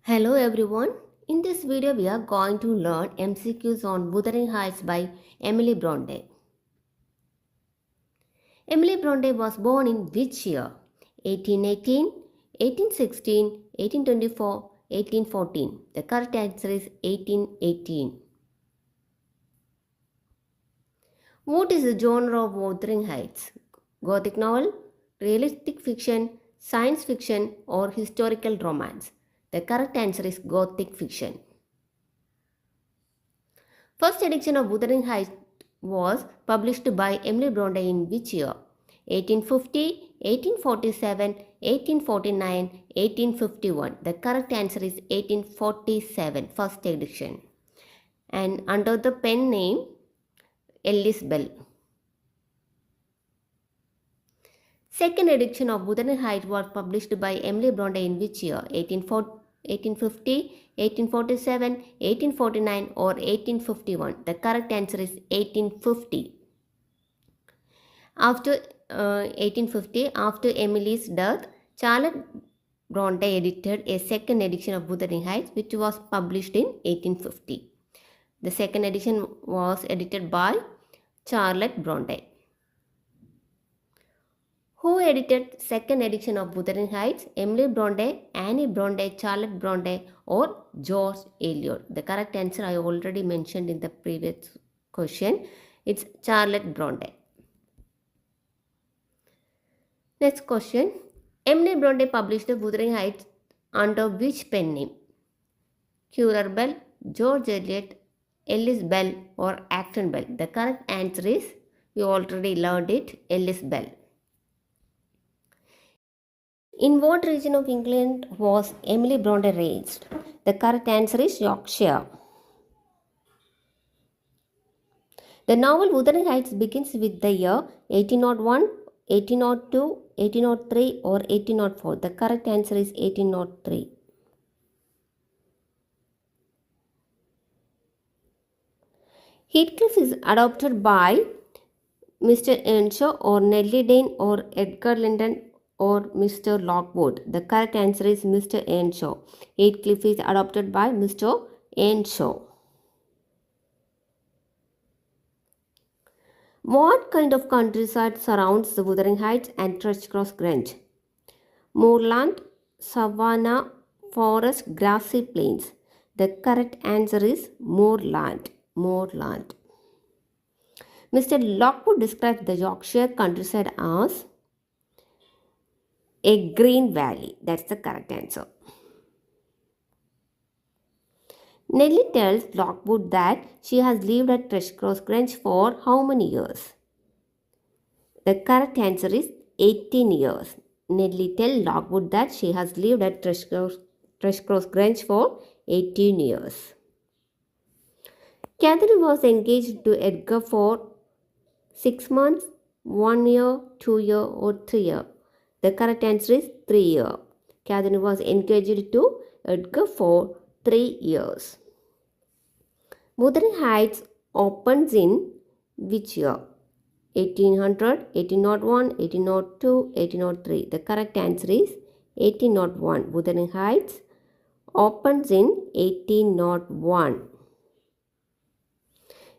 Hello everyone. In this video we are going to learn MCQs on Wuthering Heights by Emily Bronte. Emily Bronte was born in which year? 1818, 1816, 1824, 1814. The correct answer is 1818. What is the genre of Wuthering Heights? Gothic novel, realistic fiction, science fiction or historical romance? The correct answer is Gothic fiction. First edition of Wuthering Heights was published by Emily Bronte in which year? 1850, 1847, 1849, 1851. The correct answer is 1847, first edition. And under the pen name Ellis Bell. Second edition of Wuthering Heights was published by Emily Bronte in which year? 1850, 1847, 1849 or 1851. The correct answer is 1850. After 1850, after Emily's death, Charlotte Bronte edited a second edition of Wuthering Heights which was published in 1850. The second edition was edited by Charlotte Bronte. Who edited second edition of Wuthering Heights? Emily Bronte, Annie Bronte, Charlotte Bronte or George Eliot? The correct answer I already mentioned in the previous question. It's Charlotte Bronte. Next question. Emily Bronte published Wuthering Heights under which pen name? Currer Bell, George Eliot, Ellis Bell or Acton Bell? The correct answer is, we already learned it, Ellis Bell. In what region of England was Emily Bronte raised? The correct answer is Yorkshire. The novel Wuthering Heights begins with the year 1801, 1802, 1803 or 1804. The correct answer is 1803. Heathcliff is adopted by Mr. Earnshaw or Nellie Dane or Edgar Linden or Mr. Lockwood. The correct answer is Mr. Earnshaw. Heathcliff is adopted by Mr. Earnshaw. What kind of countryside surrounds the Wuthering Heights and Thrushcross Grange? Moorland, savanna, forest, grassy plains. The correct answer is moorland. Moorland. Mr. Lockwood described the Yorkshire countryside as a green valley. That's the correct answer. Nellie tells Lockwood that she has lived at Thrushcross Grange for how many years? The correct answer is 18 years. Nellie tells Lockwood that she has lived at Thrushcross Grange for 18 years. Catherine was engaged to Edgar for 6 months, 1 year, 2 years or 3 years. The correct answer is 3 years. Catherine was engaged to Edgar for 3 years. Wuthering Heights opens in which year? 1800, 1801, 1802, 1803. The correct answer is 1801. Wuthering Heights opens in 1801.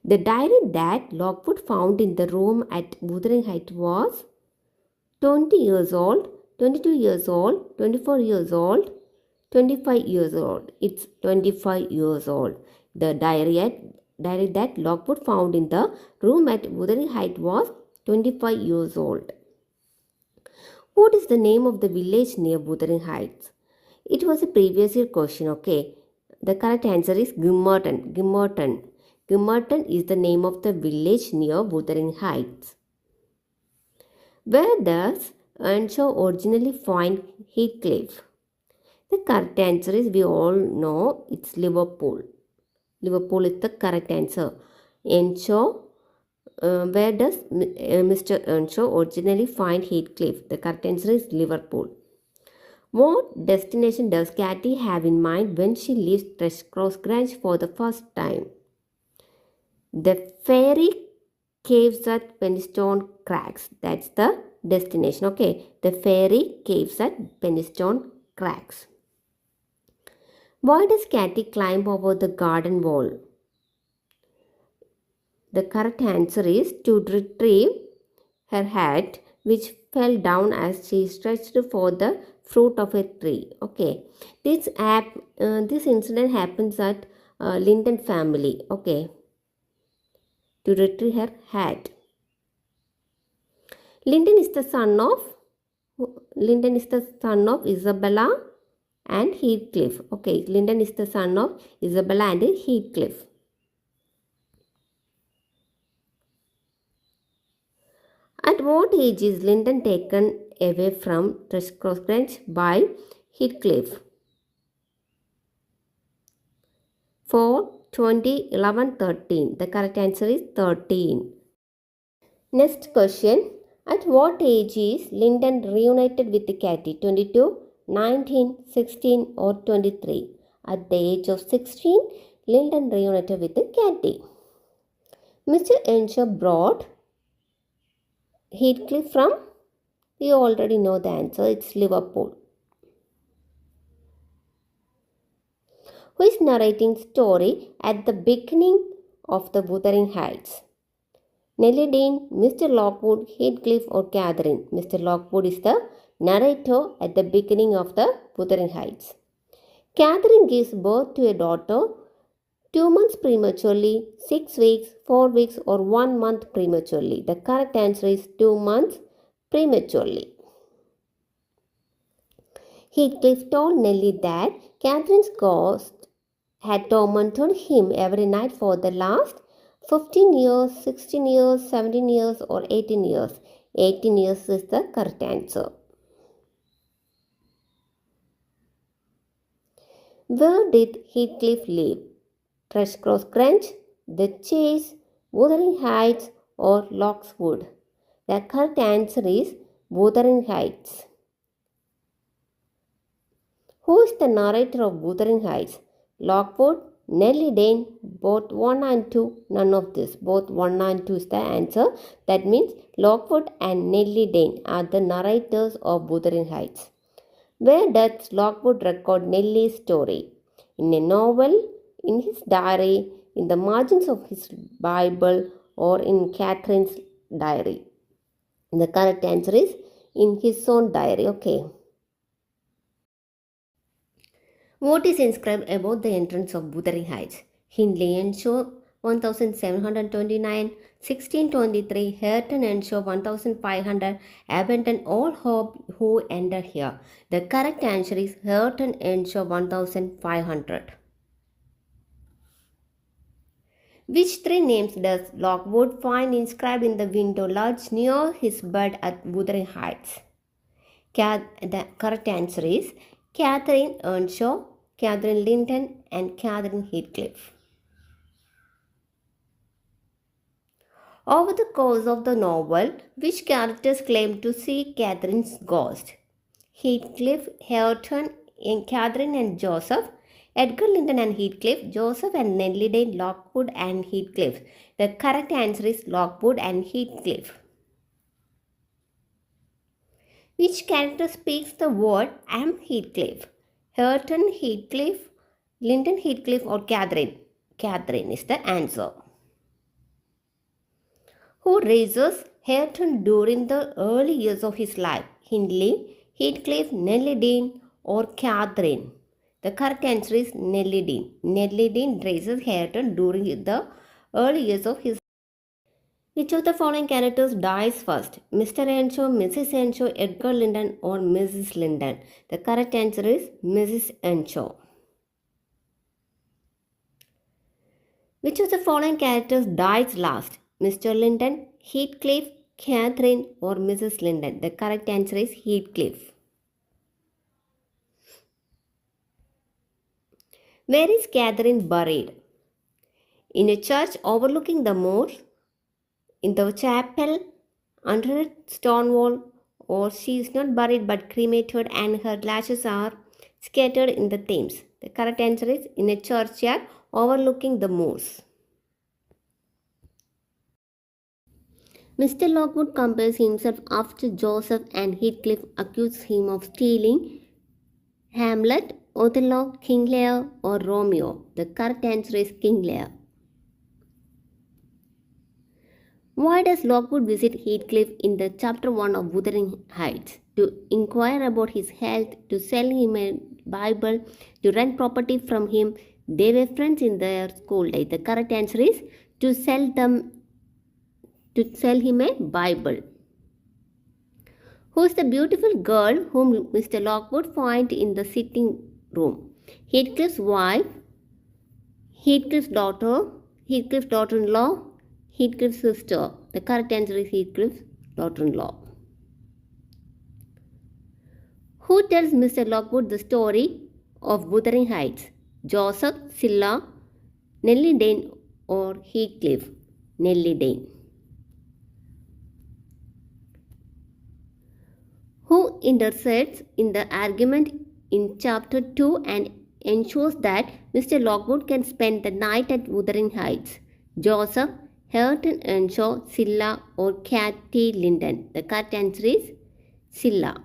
The diary that Lockwood found in the room at Wuthering Heights was 20 years old, 22 years old, 24 years old, 25 years old. It's 25 years old. The diary that Lockwood found in the room at Wuthering Heights was 25 years old. What is the name of the village near Wuthering Heights? It was a previous year question, okay. The correct answer is Gimmerton. Gimmerton. Gimmerton is the name of the village near Wuthering Heights. Where does Earnshaw originally find Heathcliff? The correct answer is, we all know, it's Liverpool. Liverpool is the correct answer. Earnshaw, where does Mr. Earnshaw originally find Heathcliff? The correct answer is Liverpool. What destination does Cathy have in mind when she leaves Thrushcross Grange for the first time? The fairy caves at Penistone Cracks. That's the destination. Okay. The fairy caves at Penistone Cracks. Why does Cathy climb over the garden wall? The correct answer is to retrieve her hat, which fell down as she stretched for the fruit of a tree. Okay, this incident happens at Linden family. Okay, to retrieve her hat. Linden is the son of Isabella and Heathcliff. Okay, Linden is the son of Isabella and Heathcliff. At what age is Linden taken away from Thrushcross by Heathcliff? 4, 20, 11, 13. The correct answer is 13. Next question. At what age is Linden reunited with Cathy? 22, 19, 16 or 23? At the age of 16, Linden reunited with Cathy. Mr. Earnshaw brought Heathcliff from? You already know the answer. It's Liverpool. Who is narrating story at the beginning of the Wuthering Heights? Nellie Dean, Mr. Lockwood, Heathcliff or Catherine? Mr. Lockwood is the narrator at the beginning of the Wuthering Heights. Catherine gives birth to a daughter 2 months prematurely, 6 weeks, 4 weeks or 1 month prematurely. The correct answer is 2 months prematurely. Heathcliff told Nellie that Catherine's ghost had tormented him every night for the last 15 years, 16 years, 17 years or 18 years. 18 years is the correct answer. Where did Heathcliff live? Thrushcross Grange, The Chase, Wuthering Heights or Lockswood? The correct answer is Wuthering Heights. Who is the narrator of Wuthering Heights? Lockwood, Nellie Dean, both 1 and 2, none of this. Both 1 and 2 is the answer. That means Lockwood and Nellie Dean are the narrators of Wuthering Heights. Where does Lockwood record Nellie's story? In a novel, in his diary, in the margins of his Bible, or in Catherine's diary? The correct answer is in his own diary. Okay. What is inscribed above the entrance of Wuthering Heights? Hindley Earnshaw 1729, 1623, Hareton Earnshaw 1500, abandon all hope who enter here. The correct answer is Hareton Earnshaw 1500. Which three names does Lockwood find inscribed in the window ledge near his bed at Wuthering Heights? The correct answer is Catherine Earnshaw, Catherine Linden and Catherine Heathcliff. Over the course of the novel, which characters claim to see Catherine's ghost? Heathcliff, Hareton, Catherine and Joseph, Edgar Linden and Heathcliff, Joseph and Nellie Dean, Lockwood and Heathcliff. The correct answer is Lockwood and Heathcliff. Which character speaks the word "I am Heathcliff"? Hareton, Heathcliff, Linden, Heathcliff or Catherine? Catherine is the answer. Who raises Hareton during the early years of his life? Hindley, Heathcliff, Nellie Dean or Catherine? The correct answer is Nellie Dean. Nellie Dean raises Hareton during the early years of his life. Which of the following characters dies first? Mr. Earnshaw, Mrs. Earnshaw, Edgar Linden or Mrs. Linden? The correct answer is Mrs. Earnshaw. Which of the following characters dies last? Mr. Linden, Heathcliff, Catherine or Mrs. Linden? The correct answer is Heathcliff. Where is Catherine buried? In a church overlooking the moors, in the chapel, under a stone wall, or she is not buried but cremated and her ashes are scattered in the Thames. The correct answer is in a churchyard overlooking the moors. Mr. Lockwood compares himself after Joseph and Heathcliff accuse him of stealing Hamlet, Othello, King Lear, or Romeo? The correct answer is King Lear. Why does Lockwood visit Heathcliff in the chapter 1 of Wuthering Heights? To inquire about his health, to sell him a Bible, to rent property from him. They were friends in their school days. The correct answer is to sell him a Bible. Who is the beautiful girl whom Mr. Lockwood finds in the sitting room? Heathcliff's wife, Heathcliff's daughter-in-law, Heathcliff's sister. The correct answer is Heathcliff's daughter-in-law. Who tells Mr. Lockwood the story of Wuthering Heights? Joseph, Scylla, Nellie Dane, or Heathcliff? Nellie Dane. Who intercedes in the argument in chapter 2 and ensures that Mr. Lockwood can spend the night at Wuthering Heights? Joseph, Hareton Earnshaw, Scylla, or Cathy Linden? The correct answer is Scylla.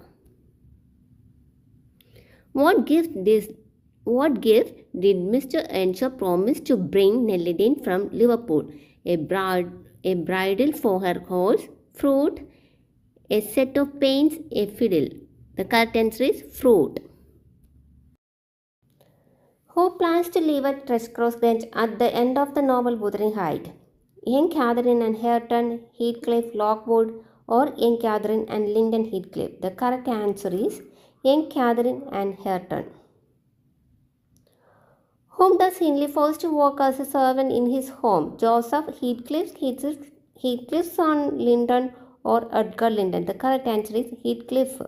What gift did Mr. Earnshaw promise to bring Nellie Dane from Liverpool? A bridle for her horse, fruit, a set of paints, a fiddle. The correct answer is fruit. Who plans to live at Thrushcross Grange at the end of the novel Wuthering Heights? Young Catherine and Hareton, Heathcliff, Lockwood, or Young Catherine and Linden Heathcliff? The correct answer is Young Catherine and Hareton. Whom does Hindley force to work as a servant in his home? Joseph, Heathcliff's son Linden, or Edgar Linden? The correct answer is Heathcliff.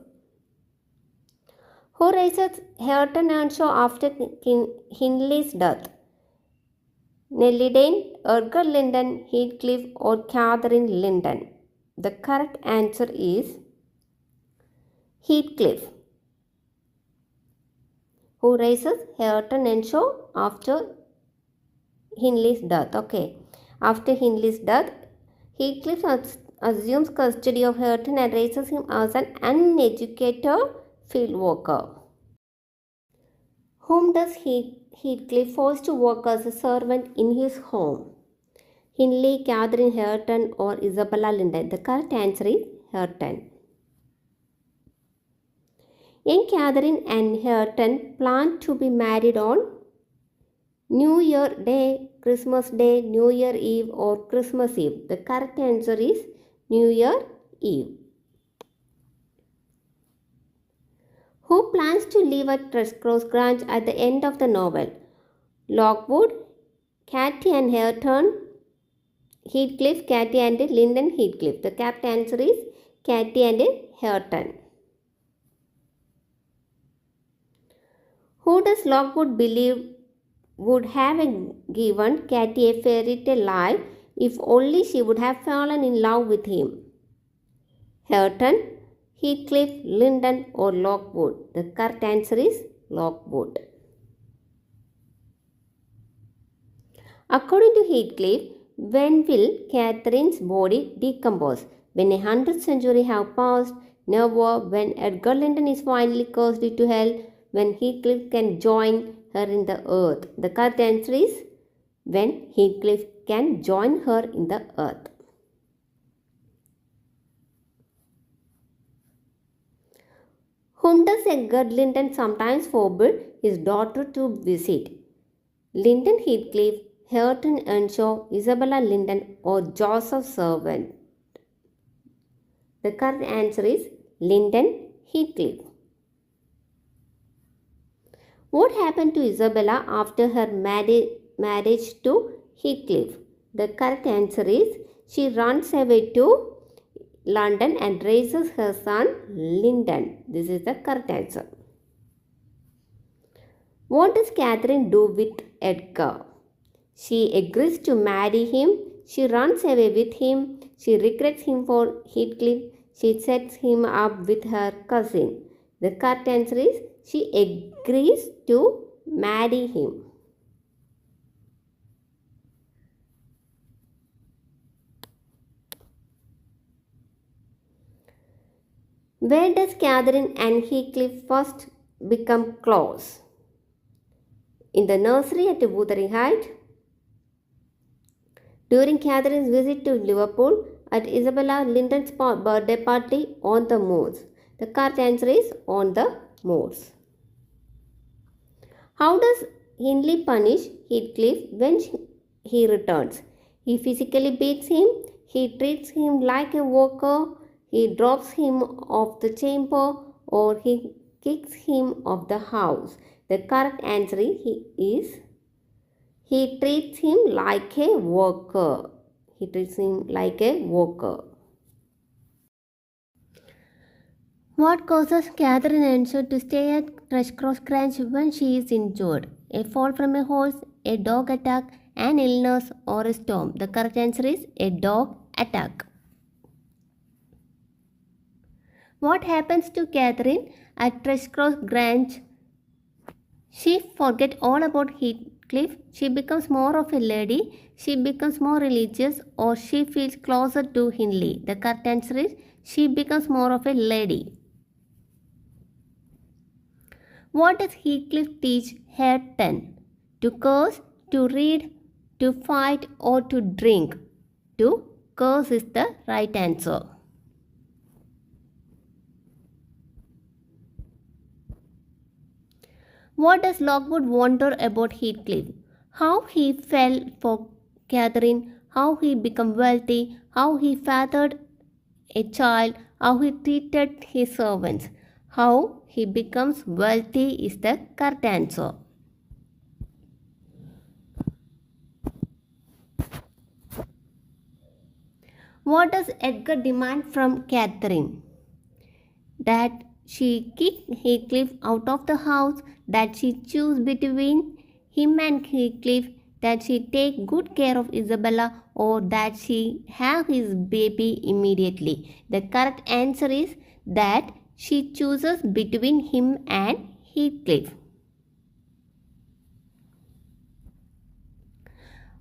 Who raises Hareton Earnshaw after Hindley's death? Nellie Dane, Edgar Linden, Heathcliff, or Catherine Linden? The correct answer is Heathcliff. Who raises Hareton Earnshaw after Hindley's death? Okay. After Hindley's death, Heathcliff assumes custody of Hareton and raises him as an uneducated field worker. Whom does Heathcliff force to work as a servant in his home? Hindley, Catherine Hareton, or Isabella Linden? The correct answer is Hareton. Young Catherine and Hareton plan to be married on New Year Day, Christmas Day, New Year Eve, or Christmas Eve. The correct answer is New Year Eve. Who plans to live at Thrushcross Grange at the end of the novel? Lockwood, Cathy and Hareton, Heathcliff, Cathy and Linden Heathcliff. The correct answer is Cathy and Hareton. Who does Lockwood believe would have given Cathy a fairy tale life if only she would have fallen in love with him? Hareton, Heathcliff, Linden, or Lockwood? The correct answer is Lockwood. According to Heathcliff, when will Catherine's body decompose? When 100th century have passed? Never. When Edgar Linden is finally cast into hell? When Heathcliff can join her in the earth? The correct answer is when Heathcliff can join her in the earth. Whom does Edgar Linden sometimes forbid his daughter to visit? Linden Heathcliff, Hareton Earnshaw, Isabella Linden, or Joseph Servant? The correct answer is Linden Heathcliff. What happened to Isabella after her marriage to Heathcliff? The correct answer is she runs away to London and raises her son Linden. This is the correct answer. What does Catherine do with Edgar? She agrees to marry him. She runs away with him. She regrets him for Heathcliff. She sets him up with her cousin. The correct answer is she agrees to marry him. Where does Catherine and Heathcliff first become close. In the nursery at Wuthering Heights, during Catherine's visit to Liverpool, at Isabella Linton's birthday party, on the moors. The correct answer is on the moors. How does Hindley punish Heathcliff when he returns? He physically beats him, he treats him like a worker, he drops him off the chamber, or he kicks him off the house. The correct answer is he treats him like a worker. He treats him like a worker. What causes Catherine Earnshaw to stay at Thrushcross Grange when she is injured? A fall from a horse, a dog attack, an illness, or a storm? The correct answer is a dog attack. What happens to Catherine at Thrushcross Grange? She forgets all about Heathcliff. She becomes more of a lady. She becomes more religious, or she feels closer to Hindley. The correct answer is she becomes more of a lady. What does Heathcliff teach Hareton? To curse, to read, to fight, or to drink? To curse is the right answer. What does Lockwood wonder about Heathcliff? How he fell for Catherine, how he became wealthy, how he fathered a child, how he treated his servants. How he becomes wealthy is the correct answer. What does Edgar demand from Catherine? That she kick Heathcliff out of the house, that she choose between him and Heathcliff, that she take good care of Isabella, or that she have his baby immediately. The correct answer is that she chooses between him and Heathcliff.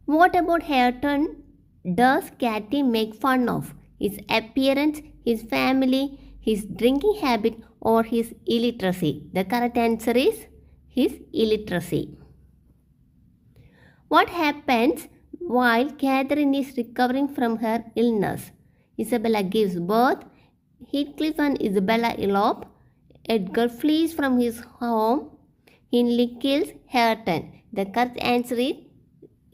What about Hareton does Cathy make fun of? His appearance, his family, his drinking habit, or his illiteracy? The correct answer is his illiteracy. What happens while Catherine is recovering from her illness? Isabella gives birth, Heathcliff and Isabella elope, Edgar flees from his home, Hindley kills Hareton. The correct answer is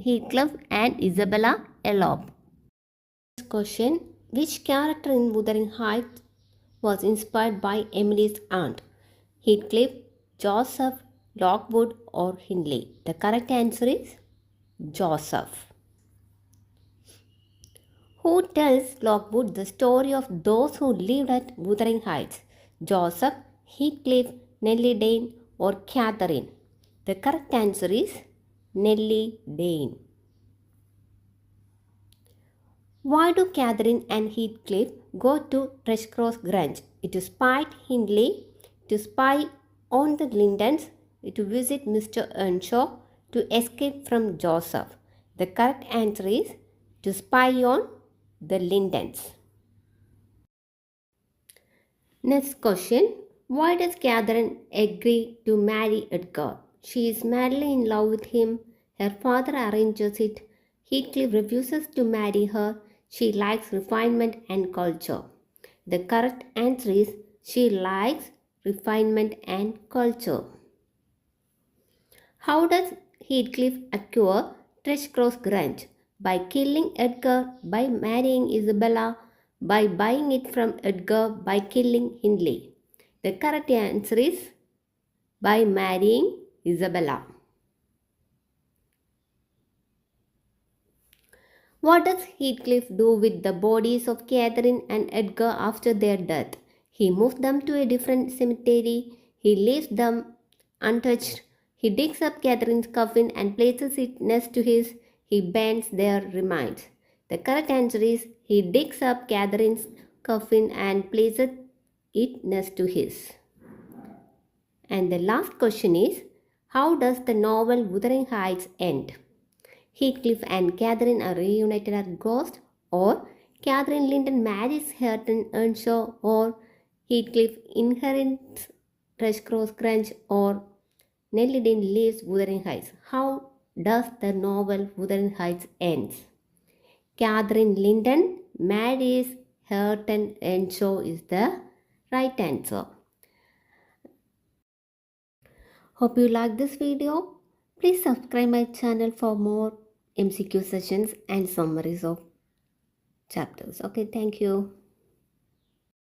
Heathcliff and Isabella elope. Next question. Which character in Wuthering Heights was inspired by Emily's aunt? Heathcliff, Joseph, Lockwood, or Hindley? The correct answer is Joseph. Who tells Lockwood the story of those who lived at Wuthering Heights? Joseph, Heathcliff, Nellie Dane, or Catherine? The correct answer is Nellie Dane. Why do Catherine and Heathcliff go to Thrushcross Grange? To spy Hindley, to spy on the Lintons, to visit Mr. Earnshaw, to escape from Joseph. The correct answer is to spy on the Lintons. Next question. Why does Catherine agree to marry Edgar? She is madly in love with him. Her father arranges it. Heathcliff refuses to marry her. She likes refinement and culture. The correct answer is she likes refinement and culture. How does Heathcliff acquire Thrushcross Grange? By killing Edgar, by marrying Isabella, by buying it from Edgar, by killing Hindley. The correct answer is by marrying Isabella. What does Heathcliff do with the bodies of Catherine and Edgar after their death? He moves them to a different cemetery. He leaves them untouched. He digs up Catherine's coffin and places it next to his. He burns their remains. The correct answer is he digs up Catherine's coffin and places it next to his. And the last question is, how does the novel Wuthering Heights end? Heathcliff and Catherine are reunited as ghosts, or Catherine Linton marries Hareton Earnshaw, or Heathcliff inherits Rush Cross Crunch or Nellie Dean leaves Wuthering Heights. How does the novel Wuthering Heights ends? Catherine Linden marries Hareton Earnshaw is the right answer. Hope you like this video. Please subscribe my channel for more MCQ sessions and summaries of chapters. Okay, thank you.